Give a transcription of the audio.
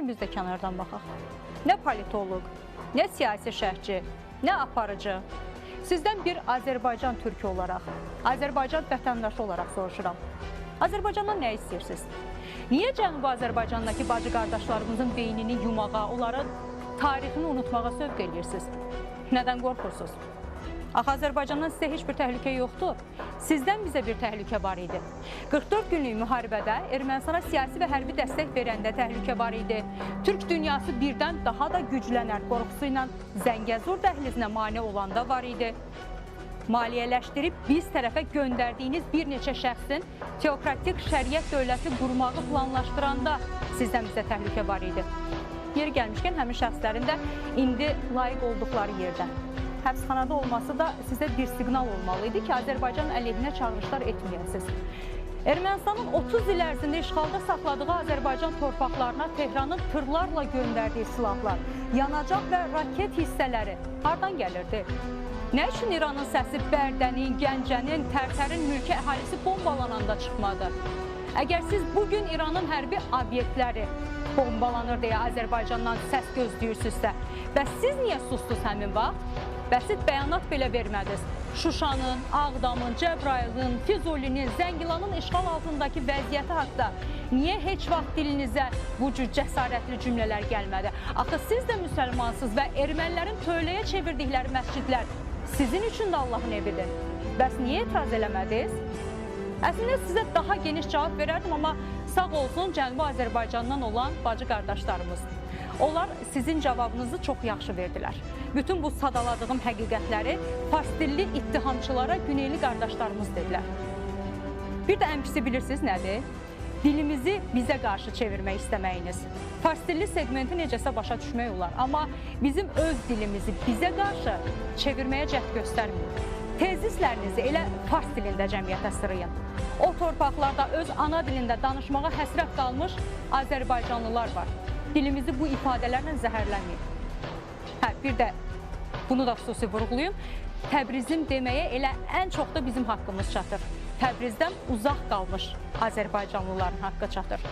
Gəlin biz də kənardan baxaq. Nə politoloq, nə siyasi şərhçi, nə aparıcı. Sizdən bir Azərbaycan türkü olaraq, Azərbaycan vətəndaşı olaraq soruşuram. Azərbaycandan nə istəyirsiniz? Niyə Cənubi Azərbaycandakı bacı qardaşlarımızın beynini yumağa, onların tarixini unutmağa sövq edirsiniz? Nədən qorxursunuz? Axı Azərbaycandan sizə heç bir təhlükə yoxdur. Sizdən bizə bir təhlükə var idi. 44 günlük müharibədə Ermənistana siyasi və hərbi dəstək verəndə təhlükə var idi. Türk dünyası birdən daha da güclənər qorxusu ilə Zəngəzur dəhlizinə mane olanda var idi. Maliyyələşdirib biz tərəfə göndərdiyiniz bir neçə şəxsin teokratik şəriət dövləti qurmağı planlaşdıranda sizdən bizə təhlükə var idi. Yeri gəlmişkən həmin şəxslərin də indi layiq olduqları yerdə həbsxanada olması da sizə bir siqnal olmalı idi ki, Azərbaycan əleyhinə çağırışlar etməyəsiniz. Ermənistanın 30 il ərzində işğalda saxladığı Azərbaycan torpaqlarına Tehranın tırlarla göndərdiyi silahlar, yanacaq və raket hissələri hardan gəlirdi? Nə üçün İranın səsi Bərdənin, Gəncənin, Tərtərin mülki əhalisi bombalananda çıxmadı? Əgər siz bugün İranın hərbi obyektləri bombalanır deyə Azərbaycandan səs gözləyirsinizsə, və siz niyə sustunuz həmin vaxt? Bəsit bəyanat belə vermədiniz. Şuşanın, Ağdamın, Cəbrayılın, Füzulinin, Zəngilanın işğal altındakı vəziyyəti haqda niyə heç vaxt dilinizə bu cür cəsarətli cümlələr gəlmədi? Axı siz də müsəlmansınız və ermənilərin tövləyə çevirdikləri məscidlər sizin üçün də Allahın evidir. Bəs niyə etiraz eləmədiniz? Əslində sizə daha geniş cavab verərdim, amma sağ olsun Cənubi Azərbaycandan olan bacı qardaşlarımız. Onlar sizin cavabınızı çox yaxşı verdilər. Bütün bu sadaladığım həqiqətləri farsdilli ittihamçılara güneyli qardaşlarımız dedilər. Bir də ən pisi bilirsiniz nədir? Dilimizi bizə qarşı çevirmək istəməyiniz. Farsdilli segmenti necəsə başa düşmək olar, amma bizim öz dilimizi bizə qarşı çevirməyə cəhd göstərməyin. Tezislərinizi elə fars dilində cəmiyyətə sırayın. O torpaqlarda öz ana dilində danışmağa həsrət qalmış Azərbaycanlılar var. Dilimizi bu ifadələrlə zəhərlənməyin. Bir də bunu da xüsusi vurğulayım. Təbrizim deməyə elə ən çox da bizim haqqımız çatır. Təbrizdən uzaq qalmış Azərbaycanlıların haqqı çatır.